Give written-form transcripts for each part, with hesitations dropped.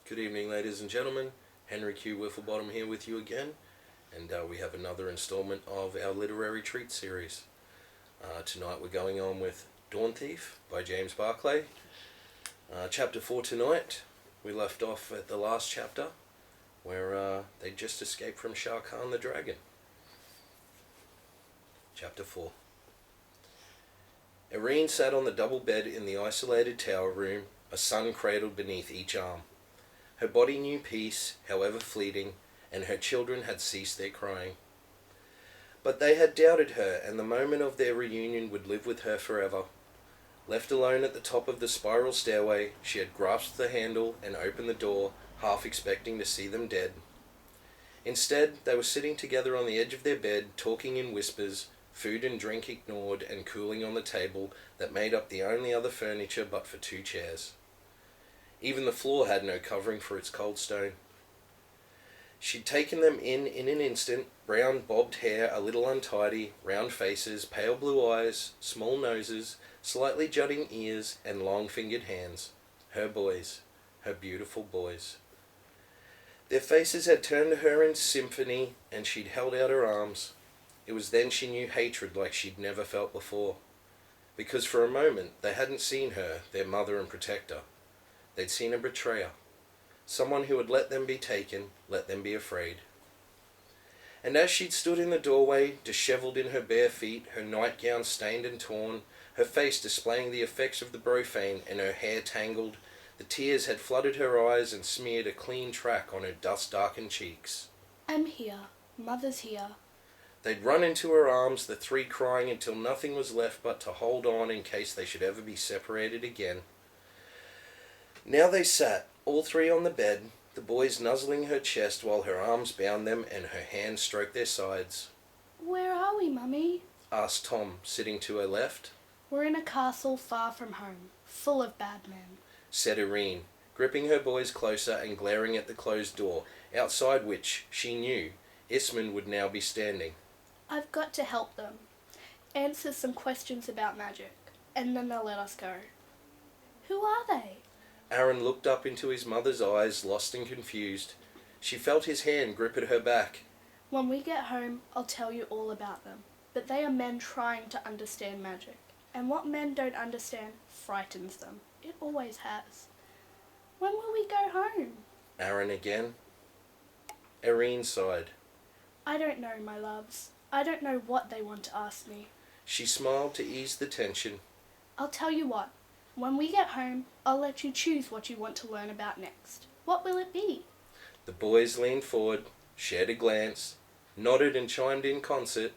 Good evening, ladies and gentlemen. Henry Q. Wifflebottom here with you again, and we have another instalment of our literary treat series. Tonight we're going on with Dawnthief by James Barclay. Chapter 4 tonight. We left off at the last chapter, where they just escaped from Shah Khan the dragon. Chapter 4. Irene sat on the double bed in the isolated tower room, a son cradled beneath each arm. Her body knew peace, however fleeting, and her children had ceased their crying. But they had doubted her, and the moment of their reunion would live with her forever. Left alone at the top of the spiral stairway, she had grasped the handle and opened the door, half expecting to see them dead. Instead, they were sitting together on the edge of their bed, talking in whispers, food and drink ignored and cooling on the table that made up the only other furniture but for two chairs. Even the floor had no covering for its cold stone. She'd taken them in an instant, brown bobbed hair a little untidy, round faces, pale blue eyes, small noses, slightly jutting ears, and long-fingered hands. Her boys, her beautiful boys. Their faces had turned to her in symphony, and she'd held out her arms. It was then she knew hatred like she'd never felt before. Because for a moment they hadn't seen her, their mother and protector. They'd seen a betrayer, someone who would let them be taken, let them be afraid. And as she'd stood in the doorway, dishevelled in her bare feet, her nightgown stained and torn, her face displaying the effects of the profane, and her hair tangled, the tears had flooded her eyes and smeared a clean track on her dust-darkened cheeks. I'm here. Mother's here. They'd run into her arms, the three crying until nothing was left but to hold on in case they should ever be separated again. Now they sat, all three on the bed, the boys nuzzling her chest while her arms bound them and her hands stroked their sides. Where are we, Mummy? Asked Tom, sitting to her left. We're in a castle far from home, full of bad men, Said Irene, gripping her boys closer and glaring at the closed door, outside which, she knew, Ismond would now be standing. I've got to help them. Answer some questions about magic, and then they'll let us go. Who are they? Aaron looked up into his mother's eyes, lost and confused. She felt his hand grip at her back. When we get home, I'll tell you all about them. But they are men trying to understand magic. And what men don't understand frightens them. It always has. When will we go home? Aaron again. Irene sighed. I don't know, my loves. I don't know what they want to ask me. She smiled to ease the tension. I'll tell you what. When we get home, I'll let you choose what you want to learn about next. What will it be? The boys leaned forward, shared a glance, nodded and chimed in concert.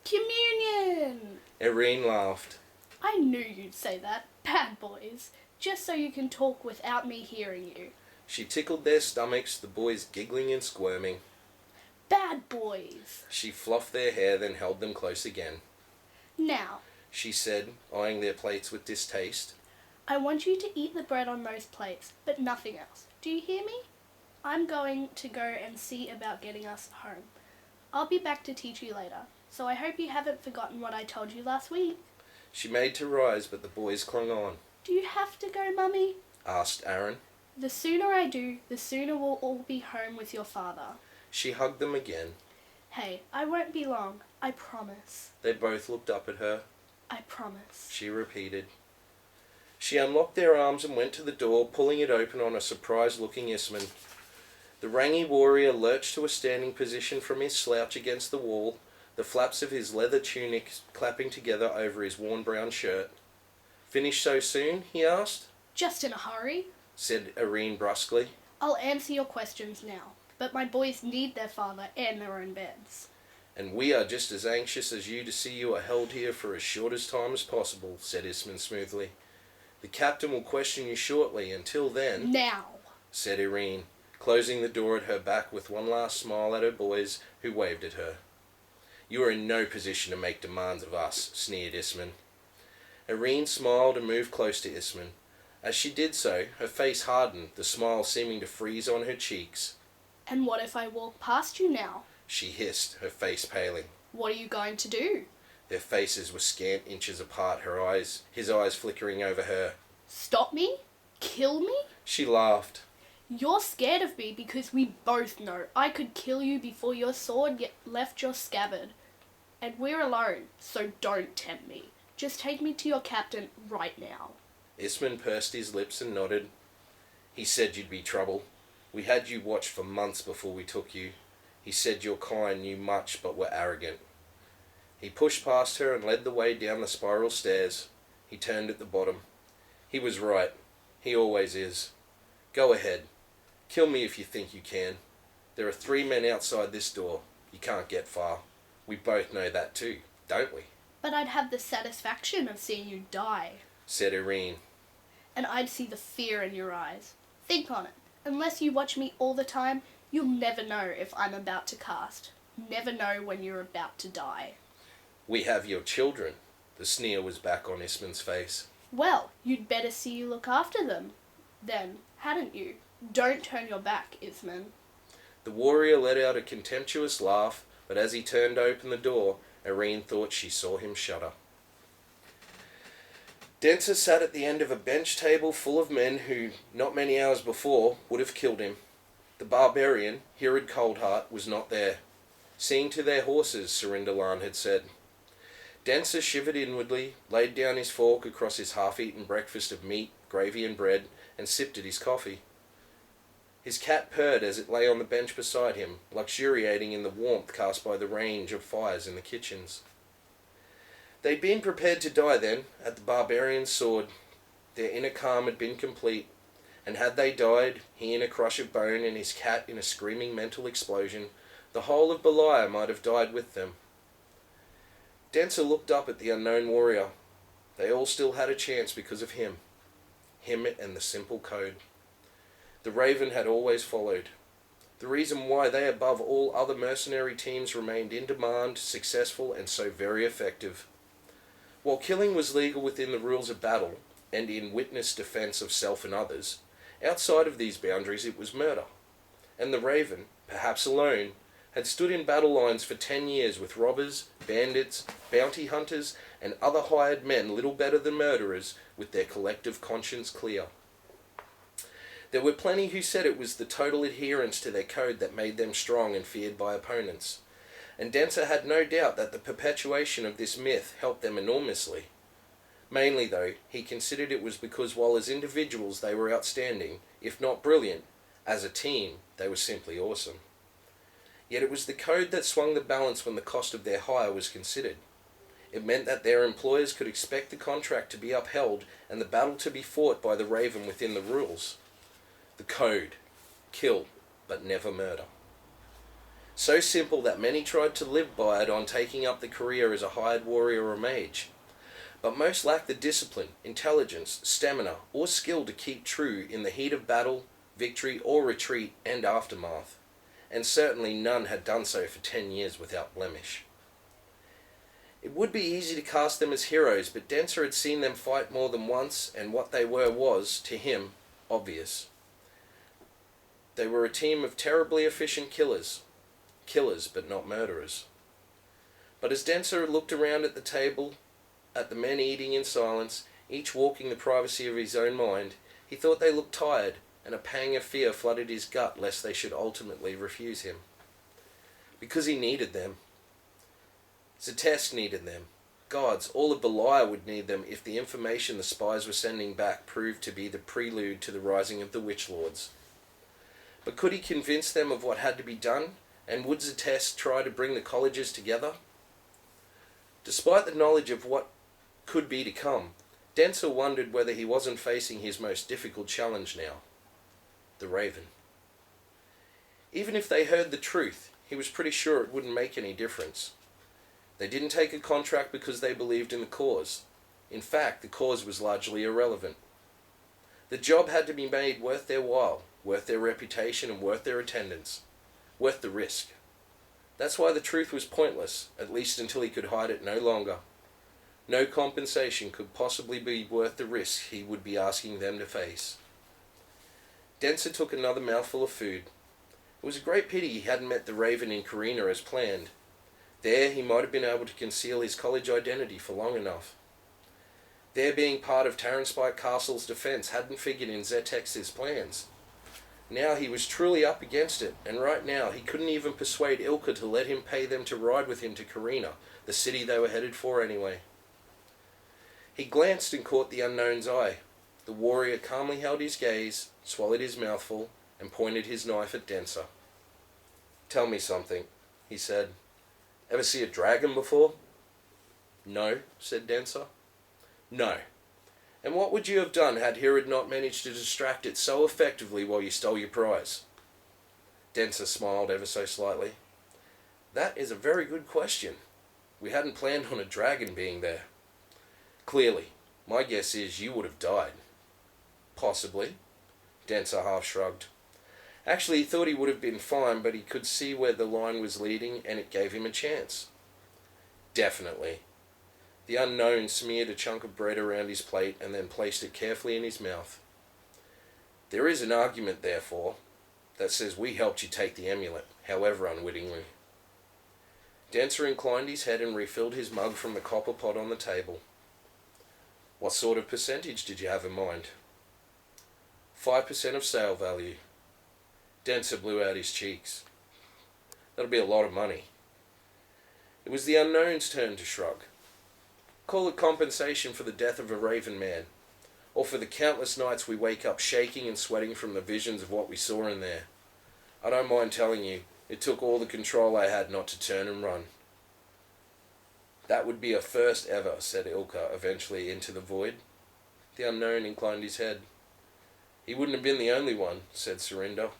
Communion! Irene laughed. I knew you'd say that. Bad boys. Just so you can talk without me hearing you. She tickled their stomachs, the boys giggling and squirming. Bad boys! She fluffed their hair, then held them close again. Now, She said, eyeing their plates with distaste. I want you to eat the bread on those plates, but nothing else. Do you hear me? I'm going to go and see about getting us home. I'll be back to teach you later, so I hope you haven't forgotten what I told you last week. She made to rise, but the boys clung on. Do you have to go, Mummy? Asked Aaron. The sooner I do, the sooner we'll all be home with your father. She hugged them again. Hey, I won't be long. I promise. They both looked up at her. I promise. She repeated. She unlocked their arms and went to the door, pulling it open on a surprised-looking Ismond. The Rangi warrior lurched to a standing position from his slouch against the wall, the flaps of his leather tunic clapping together over his worn brown shirt. Finished so soon? He asked. Just in a hurry. Said Irene brusquely. I'll answer your questions now, but my boys need their father and their own beds. And we are just as anxious as you to see you are held here for as short a time as possible, said Ismond smoothly. The captain will question you shortly. Until then, Now, said Irene, closing the door at her back with one last smile at her boys, who waved at her. You are in no position to make demands of us, sneered Ismond. Irene smiled and moved close to Ismond. As she did so, her face hardened, the smile seeming to freeze on her cheeks. And what if I walk past you now? She hissed, her face paling. What are you going to do? Their faces were scant inches apart, his eyes flickering over her. Stop me? Kill me? She laughed. You're scared of me because we both know I could kill you before your sword left your scabbard. And we're alone, so don't tempt me. Just take me to your captain right now. Isman pursed his lips and nodded. He said you'd be trouble. We had you watched for months before we took you. He said your kind knew much but were arrogant. He pushed past her and led the way down the spiral stairs. He turned at the bottom. He was right. He always is. Go ahead. Kill me if you think you can. There are 3 men outside this door. You can't get far. We both know that too, don't we? But I'd have the satisfaction of seeing you die. Said Irene. And I'd see the fear in your eyes. Think on it. Unless you watch me all the time, you'll never know if I'm about to cast. Never know when you're about to die. We have your children. The sneer was back on Isman's face. Well, you'd better see you look after them. Then, hadn't you? Don't turn your back, Isman. The warrior let out a contemptuous laugh, but as he turned open the door, Irene thought she saw him shudder. Denser sat at the end of a bench table full of men who, not many hours before, would have killed him. The barbarian, Hirid Coldheart, was not there. Seeing to their horses, Serindalan had said. Denser shivered inwardly, laid down his fork across his half-eaten breakfast of meat, gravy and bread, and sipped at his coffee. His cat purred as it lay on the bench beside him, luxuriating in the warmth cast by the range of fires in the kitchens. They'd been prepared to die then, at the barbarian's sword. Their inner calm had been complete, and had they died, he in a crush of bone and his cat in a screaming mental explosion, the whole of Beliar might have died with them. Denser looked up at the unknown warrior. They all still had a chance because of him. Him and the simple code. The Raven had always followed. The reason why they above all other mercenary teams remained in demand, successful and so very effective. While killing was legal within the rules of battle, and in witness defence of self and others, outside of these boundaries it was murder. And the Raven, perhaps alone, had stood in battle lines for 10 years with robbers, bandits, bounty hunters, and other hired men little better than murderers, with their collective conscience clear. There were plenty who said it was the total adherence to their code that made them strong and feared by opponents, and Denser had no doubt that the perpetuation of this myth helped them enormously. Mainly, though, he considered it was because while as individuals they were outstanding, if not brilliant, as a team they were simply awesome. Yet it was the code that swung the balance when the cost of their hire was considered. It meant that their employers could expect the contract to be upheld and the battle to be fought by the Raven within the rules. The code. Kill, but never murder. So simple that many tried to live by it on taking up the career as a hired warrior or mage. But most lacked the discipline, intelligence, stamina, or skill to keep true in the heat of battle, victory, or retreat and aftermath. And certainly none had done so for 10 years without blemish. It would be easy to cast them as heroes, but Denser had seen them fight more than once, and what they were was, to him, obvious. They were a team of terribly efficient killers. Killers, but not murderers. But as Denser looked around at the table, at the men eating in silence, each walking the privacy of his own mind, he thought they looked tired, and a pang of fear flooded his gut lest they should ultimately refuse him. Because he needed them. Zetesk needed them. Gods, all of Beliar would need them if the information the spies were sending back proved to be the prelude to the rising of the Witch Lords. But could he convince them of what had to be done, and would Zetesk try to bring the colleges together? Despite the knowledge of what could be to come, Denser wondered whether he wasn't facing his most difficult challenge now. The Raven. Even if they heard the truth, he was pretty sure it wouldn't make any difference. They didn't take a contract because they believed in the cause. In fact, the cause was largely irrelevant. The job had to be made worth their while, worth their reputation and worth their attendance, worth the risk. That's why the truth was pointless, at least until he could hide it no longer. No compensation could possibly be worth the risk he would be asking them to face. Denser took another mouthful of food. It was a great pity he hadn't met the Raven in Karina as planned. There he might have been able to conceal his college identity for long enough. Their being part of Taranspike Castle's defence hadn't figured in Zetex's plans. Now he was truly up against it, and right now he couldn't even persuade Ilka to let him pay them to ride with him to Karina, the city they were headed for anyway. He glanced and caught the unknown's eye. The warrior calmly held his gaze, swallowed his mouthful, and pointed his knife at Denser. "Tell me something," he said. "Ever see a dragon before?" "No," said Denser. "No. And what would you have done had Herod not managed to distract it so effectively while you stole your prize?" Denser smiled ever so slightly. "That is a very good question. We hadn't planned on a dragon being there. Clearly, my guess is you would have died." "Possibly." Denser half shrugged. Actually, he thought he would have been fine, but he could see where the line was leading, and it gave him a chance. "Definitely." The unknown smeared a chunk of bread around his plate and then placed it carefully in his mouth. "There is an argument, therefore, that says we helped you take the amulet, however unwittingly." Denser inclined his head and refilled his mug from the copper pot on the table. "What sort of percentage did you have in mind?" 5% of sale value." Denser blew out his cheeks. "That'll be a lot of money." It was the unknown's turn to shrug. "Call it compensation for the death of a raven man, or for the countless nights we wake up shaking and sweating from the visions of what we saw in there. I don't mind telling you, it took all the control I had not to turn and run." "That would be a first ever," said Ilka eventually into the void. The unknown inclined his head. "He wouldn't have been the only one," said Surinder.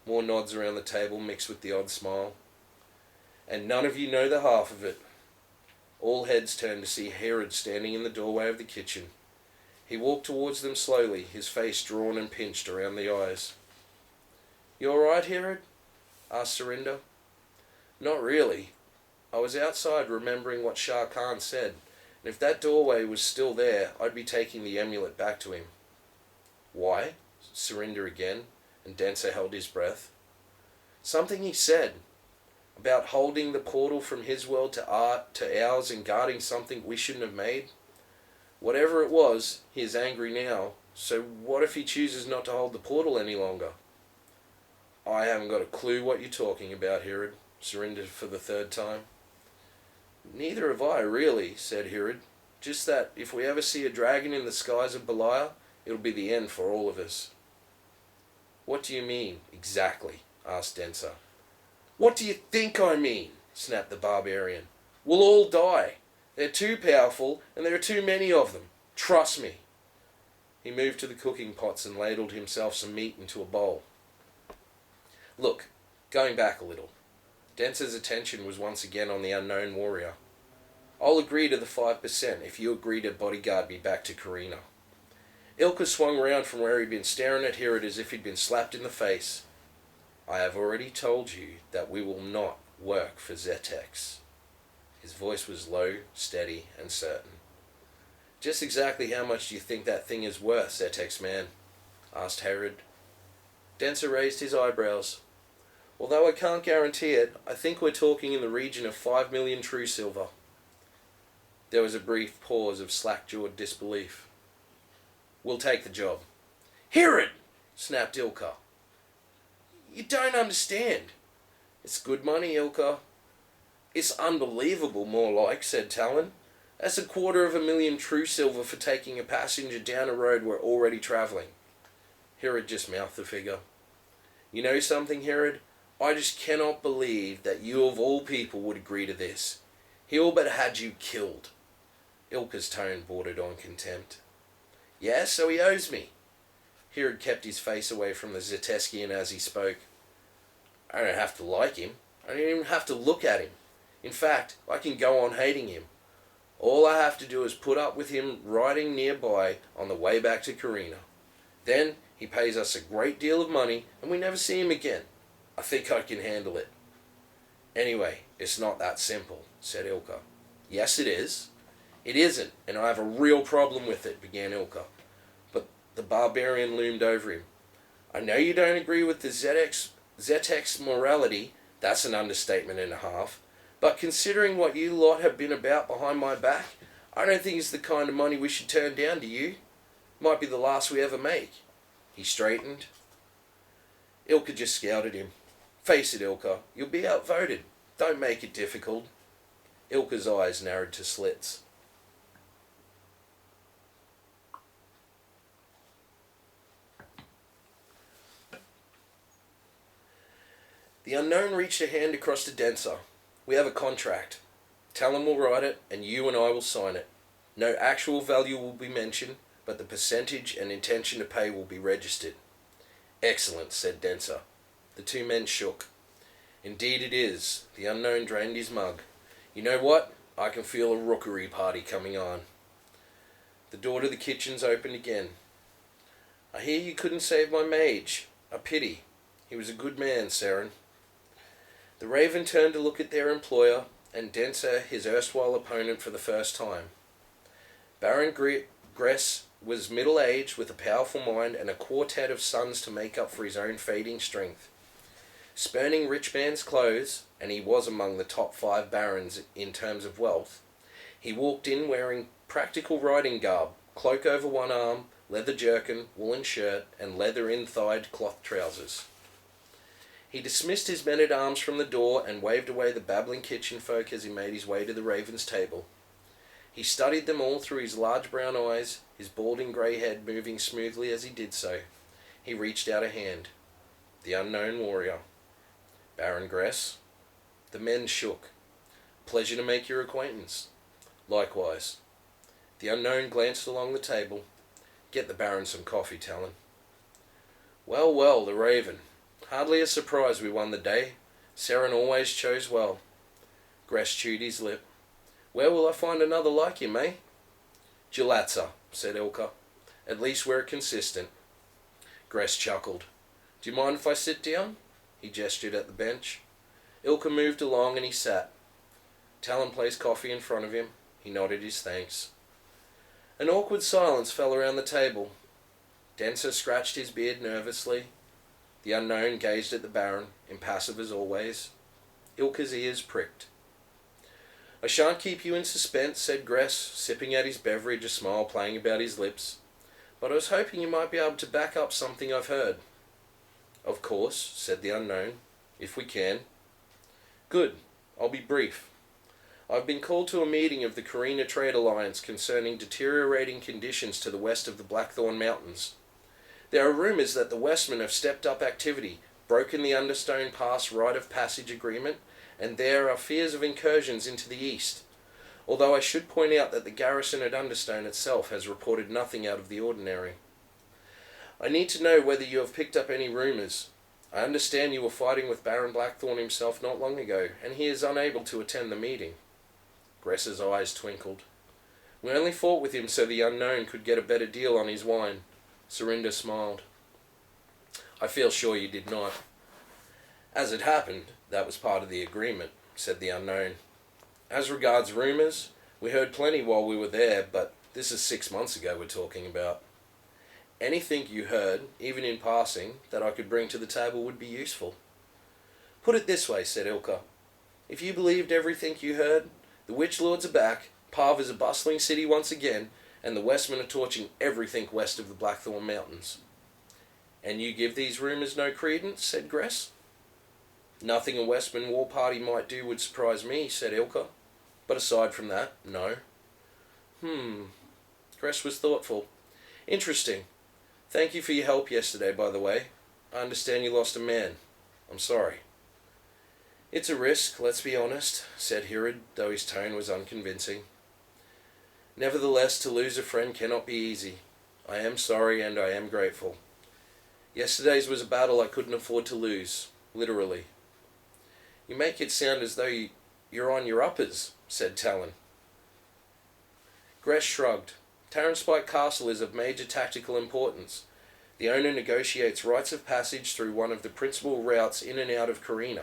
More nods around the table mixed with the odd smile. "And none of you know the half of it." All heads turned to see Herod standing in the doorway of the kitchen. He walked towards them slowly, his face drawn and pinched around the eyes. "You all right, Herod?" asked Surinder. "Not really. I was outside remembering what Shah Khan said, and if that doorway was still there, I'd be taking the amulet back to him." "Why?" Surinder again, and Denser held his breath. "Something he said about holding the portal from his world to ours and guarding something we shouldn't have made. Whatever it was, he is angry now, so what if he chooses not to hold the portal any longer?" "I haven't got a clue what you're talking about, Herod," Surinder for the third time. "Neither have I, really," said Herod. "Just that if we ever see a dragon in the skies of Belial, it'll be the end for all of us." "What do you mean, exactly?" asked Denser. "What do you think I mean?" snapped the barbarian. "We'll all die. They're too powerful, and there are too many of them. Trust me." He moved to the cooking pots and ladled himself some meat into a bowl. "Look, going back a little." Denser's attention was once again on the unknown warrior. "I'll agree to the 5% if you agree to bodyguard me back to Karina." Ilka swung round from where he'd been staring at Herod as if he'd been slapped in the face. "I have already told you that we will not work for Zetex." His voice was low, steady, and certain. "Just exactly how much do you think that thing is worth, Zetex man?" asked Herod. Denser raised his eyebrows. "Although I can't guarantee it, I think we're talking in the region of 5 million true silver." There was a brief pause of slack-jawed disbelief. "We'll take the job." "Herod!" snapped Ilka. "You don't understand." "It's good money, Ilka." "It's unbelievable, more like," said Talon. "That's 250,000 true silver for taking a passenger down a road we're already travelling." Herod just mouthed the figure. "You know something, Herod? I just cannot believe that you of all people would agree to this. He all but had you killed." Ilka's tone bordered on contempt. "Yeah, so he owes me." Herod kept his face away from the Zeteskian as he spoke. "I don't have to like him. I don't even have to look at him. In fact, I can go on hating him. All I have to do is put up with him riding nearby on the way back to Karina. Then he pays us a great deal of money and we never see him again. I think I can handle it." "Anyway, it's not that simple," said Ilka. "Yes, it is." "It isn't, and I have a real problem with it," began Ilka. But the barbarian loomed over him. "I know you don't agree with the Zetex morality, that's an understatement and a half, but considering what you lot have been about behind my back, I don't think it's the kind of money we should turn down, do you? Might be the last we ever make." He straightened. Ilka just scowled at him. Face it, Ilka, you'll be outvoted. Don't make it difficult. Ilka's eyes narrowed to slits. The unknown reached a hand across to Denser. We have a contract. Talon will write it, and you and I will sign it. No actual value will be mentioned, but the percentage and intention to pay will be registered. Excellent, said Denser. The two men shook. Indeed it is. The unknown drained his mug. You know what? I can feel a rookery party coming on. The door to the kitchens opened again. I hear you couldn't save my mage. A pity. He was a good man, Saren. The Raven turned to look at their employer, and Denser his erstwhile opponent for the first time. Baron Gress was middle-aged with a powerful mind and a quartet of sons to make up for his own fading strength. Spurning rich man's clothes, and he was among the top 5 barons in terms of wealth, he walked in wearing practical riding garb, cloak over one arm, leather jerkin, woolen shirt, and leather in-thighed cloth trousers. He dismissed his men-at-arms from the door and waved away the babbling kitchen folk as he made his way to the Raven's table. He studied them all through his large brown eyes, his balding grey head moving smoothly as he did so. He reached out a hand. The unknown warrior. Baron Gress. The men shook. Pleasure to make your acquaintance. Likewise. The unknown glanced along the table. Get the Baron some coffee, Talon. Well, well, the Raven. Hardly a surprise we won the day. Saren always chose well. Gress chewed his lip. Where will I find another like you, May? Gelatza, said Ilka. At least we're consistent. Gress chuckled. Do you mind if I sit down? He gestured at the bench. Ilka moved along and he sat. Talon placed coffee in front of him. He nodded his thanks. An awkward silence fell around the table. Denser scratched his beard nervously. The unknown gazed at the Baron, impassive as always. Ilka's ears pricked. I shan't keep you in suspense, said Gress, sipping at his beverage, a smile playing about his lips. But I was hoping you might be able to back up something I've heard. Of course, said the unknown, if we can. Good, I'll be brief. I've been called to a meeting of the Carina Trade Alliance concerning deteriorating conditions to the west of the Blackthorn Mountains. There are rumours that the Westmen have stepped up activity, broken the Understone Pass rite of passage agreement, and there are fears of incursions into the east, although I should point out that the garrison at Understone itself has reported nothing out of the ordinary. I need to know whether you have picked up any rumours. I understand you were fighting with Baron Blackthorn himself not long ago, and he is unable to attend the meeting. Gress's eyes twinkled. We only fought with him so the unknown could get a better deal on his wine. Surinder smiled. I feel sure you did not. As it happened, that was part of the agreement, said the unknown. As regards rumours, we heard plenty while we were there, but this is 6 months ago we're talking about. Anything you heard, even in passing, that I could bring to the table would be useful. Put it this way, said Ilka. If you believed everything you heard, the Witch Lords are back, Parv is a bustling city once again, and the Westmen are torching everything west of the Blackthorn Mountains. And you give these rumours no credence, said Gress. Nothing a Westman war party might do would surprise me, said Ilka. But aside from that, no. Gress was thoughtful. Interesting. Thank you for your help yesterday, by the way. I understand you lost a man. I'm sorry. It's a risk, let's be honest, said Hirad, though his tone was unconvincing. Nevertheless, to lose a friend cannot be easy. I am sorry and I am grateful. Yesterday's was a battle I couldn't afford to lose, literally. You make it sound as though you're on your uppers, said Talon. Gress shrugged. Tarrenspike Castle is of major tactical importance. The owner negotiates rites of passage through one of the principal routes in and out of Carina.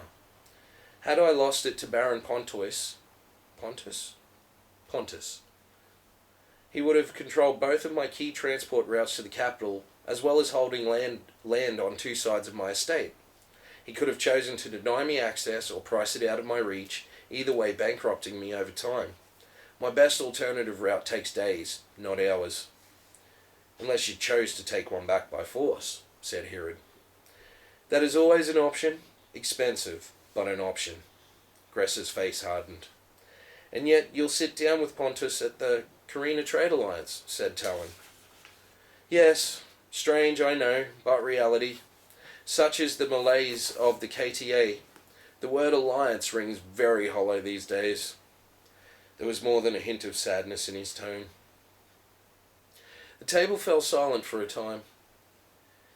Had I lost it to Baron Pontus, he would have controlled both of my key transport routes to the capital, as well as holding land on 2 sides of my estate. He could have chosen to deny me access or price it out of my reach, either way bankrupting me over time. My best alternative route takes days, not hours. Unless you chose to take one back by force, said Hirad. That is always an option. Expensive, but an option. Gress's face hardened. And yet you'll sit down with Pontus at the Carina Trade Alliance, said Talon. Yes, strange, I know, but reality. Such is the malaise of the KTA. The word alliance rings very hollow these days. There was more than a hint of sadness in his tone. The table fell silent for a time.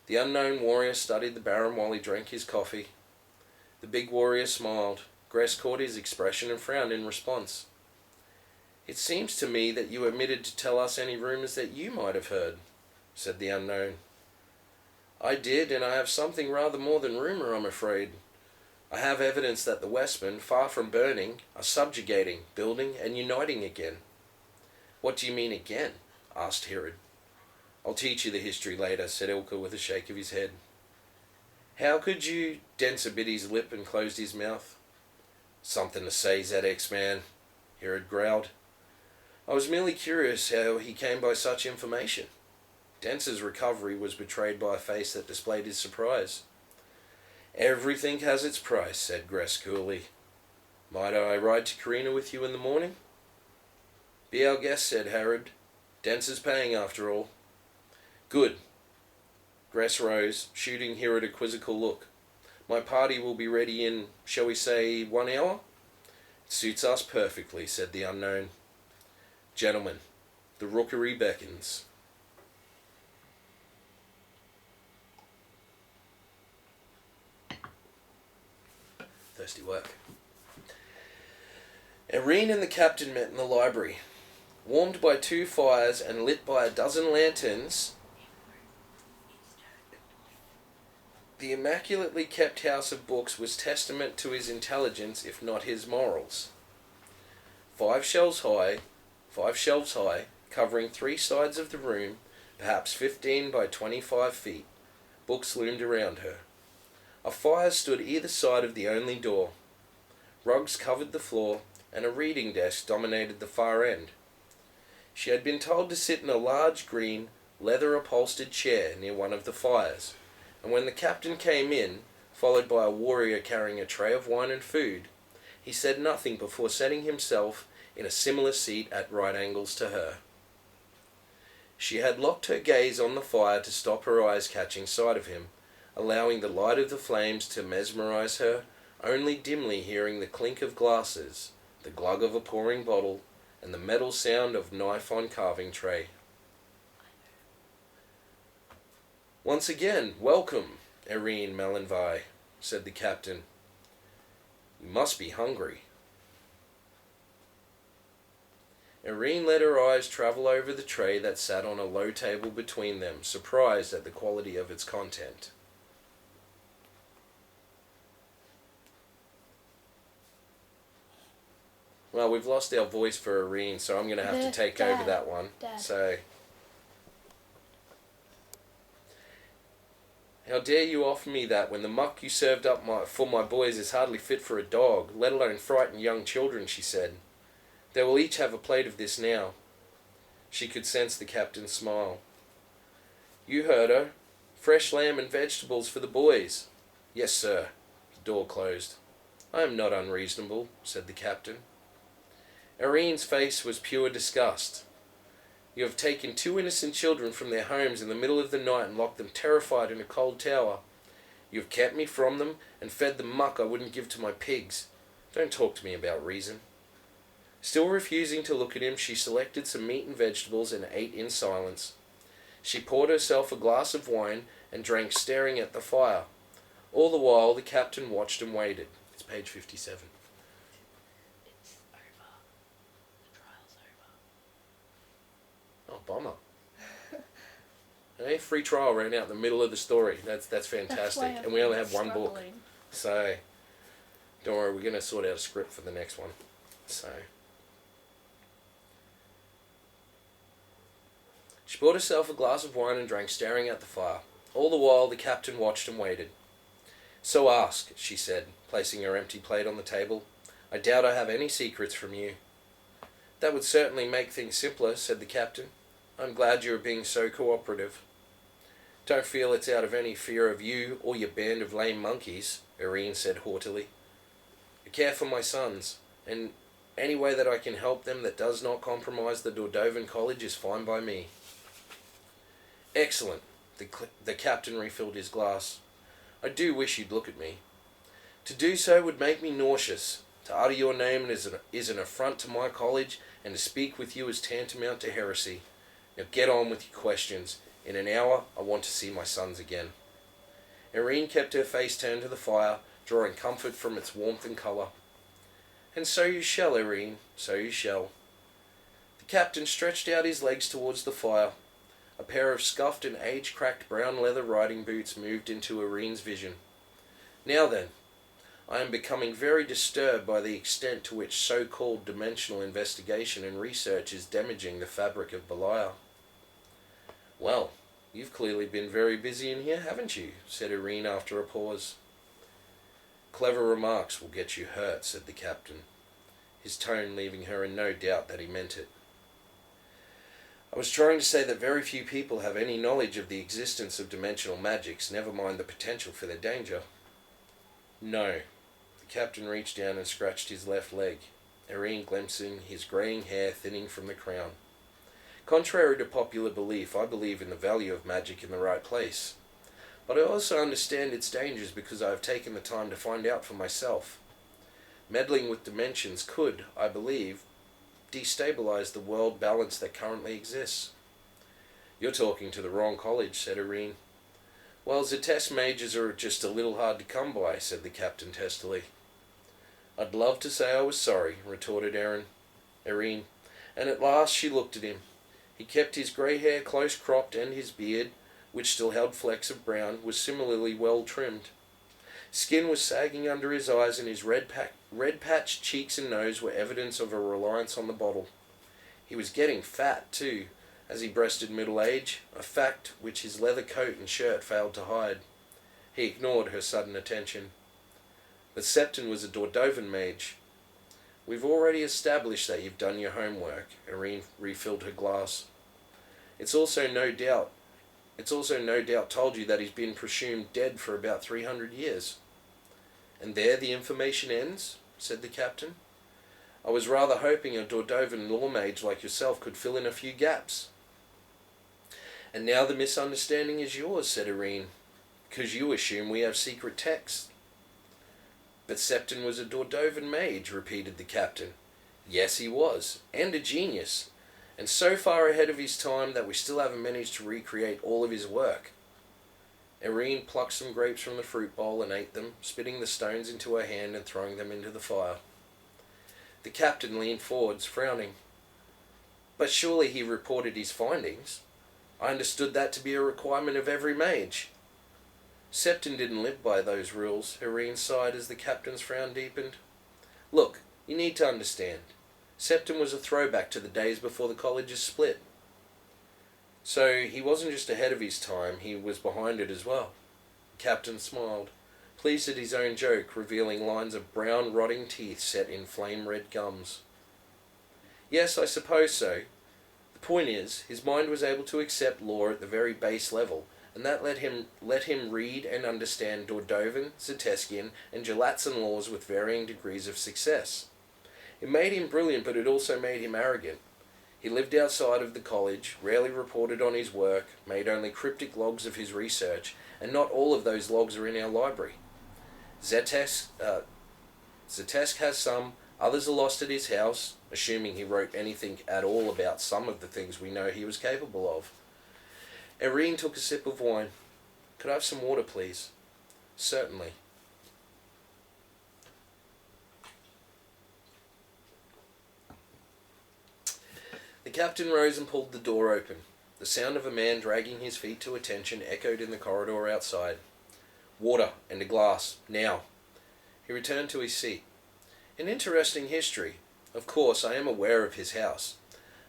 The unknown warrior studied the Baron while he drank his coffee. The big warrior smiled. Gress caught his expression and frowned in response. It seems to me that you omitted to tell us any rumours that you might have heard, said the unknown. I did, and I have something rather more than rumour, I'm afraid. I have evidence that the Westmen, far from burning, are subjugating, building, and uniting again. What do you mean again? Asked Herod. I'll teach you the history later, said Ilka with a shake of his head. How could you? Denser bit his lip and closed his mouth. Something to say, ZX man, Herod growled. I was merely curious how he came by such information. Denser's recovery was betrayed by a face that displayed his surprise. Everything has its price, said Gress coolly. Might I ride to Carina with you in the morning? Be our guest, said Herod. Denser's paying after all. Good. Gress rose, shooting Herod a quizzical look. My party will be ready in, shall we say, 1 hour? It suits us perfectly, said the unknown. Gentlemen, the rookery beckons. Thirsty work. Irene and the captain met in the library. Warmed by 2 fires and lit by a dozen lanterns, the immaculately kept house of books was testament to his intelligence, if not his morals. 5 shelves high, covering 3 sides of the room, perhaps 15 by 25 feet, books loomed around her. A fire stood either side of the only door. Rugs covered the floor, and a reading desk dominated the far end. She had been told to sit in a large green, leather-upholstered chair near one of the fires, and when the captain came in, followed by a warrior carrying a tray of wine and food, he said nothing before setting himself in a similar seat at right angles to her. She had locked her gaze on the fire to stop her eyes catching sight of him, allowing the light of the flames to mesmerize her, only dimly hearing the clink of glasses, the glug of a pouring bottle, and the metal sound of knife on carving tray. Once again, welcome, Irene Malenvai, said the captain. You must be hungry. Irene let her eyes travel over the tray that sat on a low table between them, surprised at the quality of its content. Well, we've lost our voice for Irene, so I'm going to have to take over that one. Dad. So, how dare you offer me that when the muck you served up for my boys is hardly fit for a dog, let alone frighten young children, she said. They will each have a plate of this now. She could sense the captain's smile. You heard her. Fresh lamb and vegetables for the boys. Yes, sir. The door closed. I am not unreasonable, said the captain. Irene's face was pure disgust. You have taken 2 innocent children from their homes in the middle of the night and locked them terrified in a cold tower. You have kept me from them and fed them muck I wouldn't give to my pigs. Don't talk to me about reason. Still refusing to look at him, she selected some meat and vegetables and ate in silence. She poured herself a glass of wine and drank, staring at the fire. All the while the captain watched and waited. It's page 57. It's over. The trial's over. Oh, bummer. Hey, free trial ran out in the middle of the story. That's fantastic. And we only have one book. So, don't worry, we're going to sort out a script for the next one. So, she poured herself a glass of wine and drank, staring at the fire. All the while the captain watched and waited. So ask, she said, placing her empty plate on the table. I doubt I have any secrets from you. That would certainly make things simpler, said the captain. I'm glad you are being so cooperative. Don't feel it's out of any fear of you or your band of lame monkeys, Irene said haughtily. I care for my sons, and any way that I can help them that does not compromise the Dordovan College is fine by me. Excellent. The captain refilled his glass. I do wish you'd look at me. To do so would make me nauseous. To utter your name is an affront to my college, and to speak with you is tantamount to heresy. Now get on with your questions. In an hour, I want to see my sons again. Irene kept her face turned to the fire, drawing comfort from its warmth and colour. And so you shall, Irene, so you shall. The captain stretched out his legs towards the fire. A pair of scuffed and age-cracked brown leather riding boots moved into Irene's vision. Now then, I am becoming very disturbed by the extent to which so-called dimensional investigation and research is damaging the fabric of Belial. Well, you've clearly been very busy in here, haven't you? Said Irene after a pause. Clever remarks will get you hurt, said the captain, his tone leaving her in no doubt that he meant it. I was trying to say that very few people have any knowledge of the existence of dimensional magics, never mind the potential for their danger. No. The captain reached down and scratched his left leg, Irene glimpsing his greying hair thinning from the crown. Contrary to popular belief, I believe in the value of magic in the right place. But I also understand its dangers because I have taken the time to find out for myself. Meddling with dimensions could, I believe, destabilize the world balance that currently exists. You're talking to the wrong college, said Irene. Well, Zetest mages are just a little hard to come by, said the captain testily. I'd love to say I was sorry, retorted Irene, and at last she looked at him. He kept his grey hair close cropped, and his beard, which still held flecks of brown, was similarly well trimmed. Skin was sagging under his eyes, and his red-patched cheeks and nose were evidence of a reliance on the bottle. He was getting fat, too, as he breasted middle age, a fact which his leather coat and shirt failed to hide. He ignored her sudden attention. The Septon was a Dordovan mage. We've already established that you've done your homework. Irene refilled her glass. It's also no doubt told you that he's been presumed dead for about 300 years. And there the information ends, said the captain. I was rather hoping a Dordovan law mage like yourself could fill in a few gaps. And now the misunderstanding is yours, said Irene, because you assume we have secret texts. But Septon was a Dordovan mage, repeated the captain. Yes, he was, and a genius, and so far ahead of his time that we still haven't managed to recreate all of his work. Irene plucked some grapes from the fruit bowl and ate them, spitting the stones into her hand and throwing them into the fire. The captain leaned forwards, frowning. But surely he reported his findings. I understood that to be a requirement of every mage. Septon didn't live by those rules, Irene sighed as the captain's frown deepened. Look, you need to understand. Septon was a throwback to the days before the colleges split. So he wasn't just ahead of his time, he was behind it as well. The captain smiled, pleased at his own joke, revealing lines of brown, rotting teeth set in flame-red gums. Yes, I suppose so. The point is, his mind was able to accept law at the very base level, and that let him read and understand Dordovan, Zeteskian, and Gelatsan laws with varying degrees of success. It made him brilliant, but it also made him arrogant. He lived outside of the college, rarely reported on his work, made only cryptic logs of his research, and not all of those logs are in our library. Zetesk has some, others are lost at his house, assuming he wrote anything at all about some of the things we know he was capable of. Irene took a sip of wine. Could I have some water, please? Certainly. The captain rose and pulled the door open. The sound of a man dragging his feet to attention echoed in the corridor outside. Water and a glass, now. He returned to his seat. An interesting history. Of course, I am aware of his house.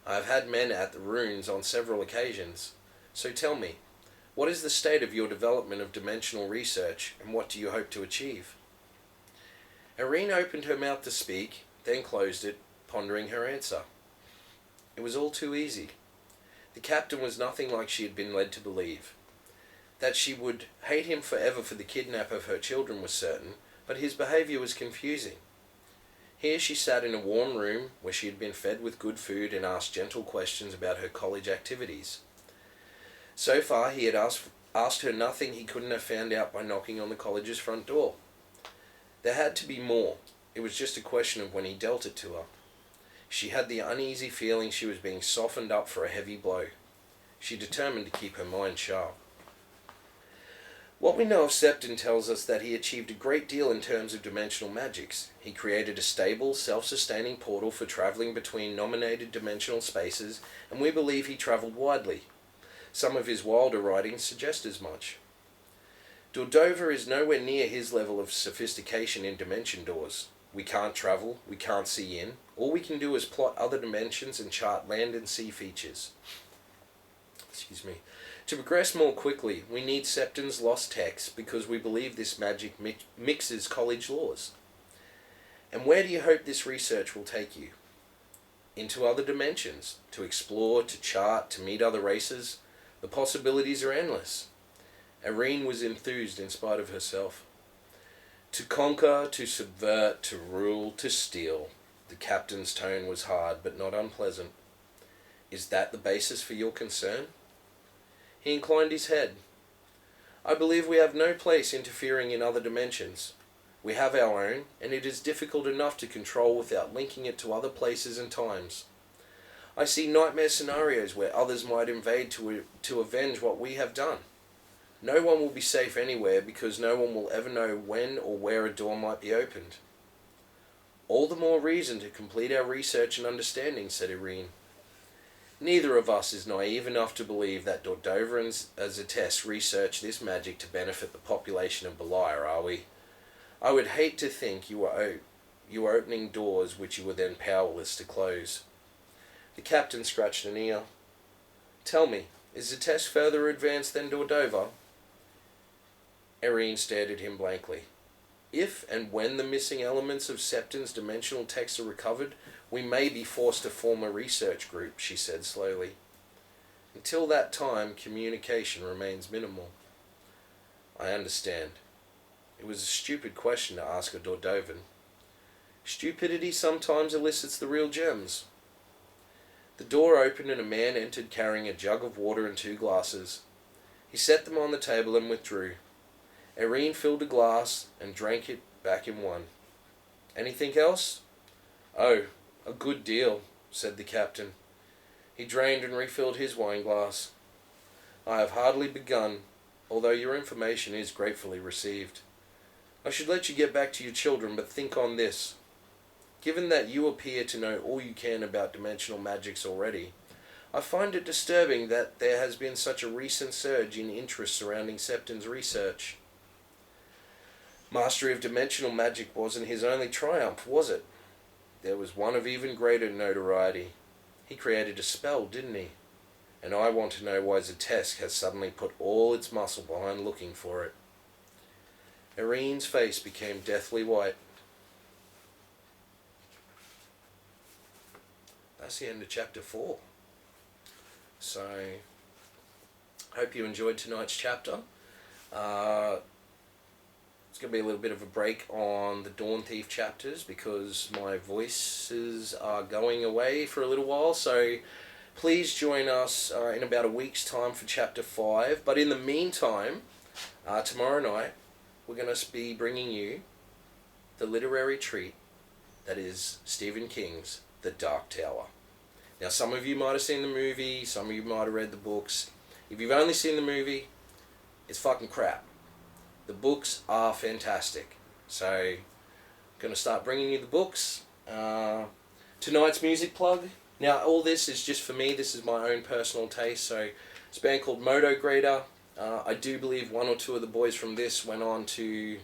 I have had men at the ruins on several occasions. So tell me, what is the state of your development of dimensional research, and what do you hope to achieve? Irene opened her mouth to speak, then closed it, pondering her answer. It was all too easy. The captain was nothing like she had been led to believe. That she would hate him forever for the kidnap of her children was certain, but his behaviour was confusing. Here she sat in a warm room where she had been fed with good food and asked gentle questions about her college activities. So far he had asked her nothing he couldn't have found out by knocking on the college's front door. There had to be more. It was just a question of when he dealt it to her. She had the uneasy feeling she was being softened up for a heavy blow. She determined to keep her mind sharp. What we know of Septon tells us that he achieved a great deal in terms of dimensional magics. He created a stable, self-sustaining portal for travelling between nominated dimensional spaces, and we believe he travelled widely. Some of his wilder writings suggest as much. Dawnthief is nowhere near his level of sophistication in dimension doors. We can't travel, we can't see in. All we can do is plot other dimensions and chart land and sea features. To progress more quickly, we need Septon's lost text because we believe this magic mixes college laws. And where do you hope this research will take you? Into other dimensions, to explore, to chart, to meet other races. The possibilities are endless. Irene was enthused in spite of herself. To conquer, to subvert, to rule, to steal. The captain's tone was hard but not unpleasant. Is that the basis for your concern? He inclined his head. I believe we have no place interfering in other dimensions. We have our own, and it is difficult enough to control without linking it to other places and times. I see nightmare scenarios where others might invade to avenge what we have done. No one will be safe anywhere because no one will ever know when or where a door might be opened. All the more reason to complete our research and understanding, said Irene. Neither of us is naive enough to believe that Dawnthief and Zetess researched this magic to benefit the population of Beliar, are we? I would hate to think you were opening doors which you were then powerless to close. The captain scratched an ear. Tell me, is Zetess further advanced than Dawnthief? Irene stared at him blankly. If and when the missing elements of Septon's dimensional text are recovered, we may be forced to form a research group, she said slowly. Until that time, communication remains minimal. I understand. It was a stupid question to ask a Dawnthief. Stupidity sometimes elicits the real gems. The door opened and a man entered carrying a jug of water and 2 glasses. He set them on the table and withdrew. Irene filled a glass and drank it back in one. Anything else? Oh, a good deal, said the captain. He drained and refilled his wine glass. I have hardly begun, although your information is gratefully received. I should let you get back to your children, but think on this. Given that you appear to know all you can about dimensional magics already, I find it disturbing that there has been such a recent surge in interest surrounding Septon's research. Mastery of dimensional magic wasn't his only triumph, was it? There was one of even greater notoriety. He created a spell, didn't he? And I want to know why Zetess has suddenly put all its muscle behind looking for it. Irene's face became deathly white. That's the end of chapter 4. So, hope you enjoyed tonight's chapter. It's going to be a little bit of a break on the Dawnthief chapters because my voices are going away for a little while. So, please join us in about a week's time for chapter 5. But in the meantime, tomorrow night, we're going to be bringing you the literary treat that is Stephen King's The Dark Tower. Now, some of you might have seen the movie, some of you might have read the books. If you've only seen the movie, it's fucking crap. The books are fantastic. So, I'm going to start bringing you the books. Tonight's music plug. Now, all this is just for me. This is my own personal taste. So, it's a band called Moto Grader. I do believe 1 or 2 of the boys from this went on to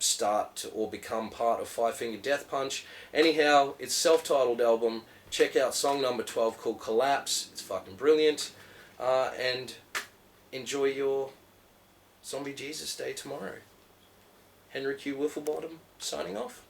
start or become part of Five Finger Death Punch. Anyhow, it's a self-titled album. Check out song number 12 called Collapse. It's fucking brilliant. And enjoy your Zombie Jesus Day tomorrow. Henry Q. Wifflebottom signing off.